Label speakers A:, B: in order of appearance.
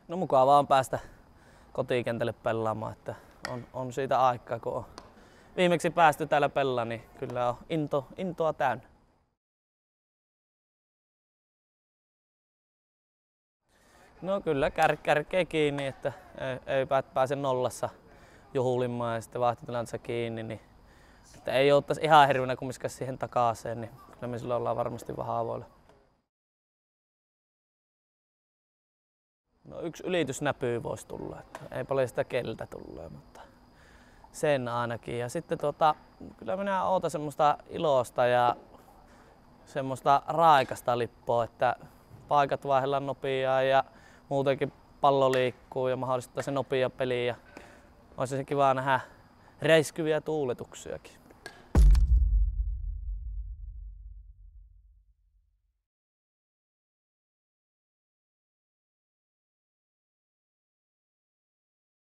A: No mukavaa on päästä kotikentälle pelaamaan, että on siitä aikaa, kun on viimeksi päästy täällä pelaamaan, niin kyllä on intoa täynnä. No kyllä kärkeä kiinni, että ei pääse nollassa juhlimaan ja sitten vaihtotilanteessa kiinni, niin että ei ottaisi ihan hirveänä kumminkaan siihen takaisin, niin kyllä me silloin ollaan varmasti vähän avoilla. No yksi ylitysnäpy voisi tulla, että ei paljon sitä keltä tulla, mutta sen ainakin. Ja sitten kyllä minä ootan semmoista ilosta ja semmoista raikasta lippoa, että paikat vaihdellaan nopeaa ja muutenkin pallo liikkuu ja mahdollistaa se nopea peli. Ja olisi se kiva nähdä räiskyviä tuuletuksiakin.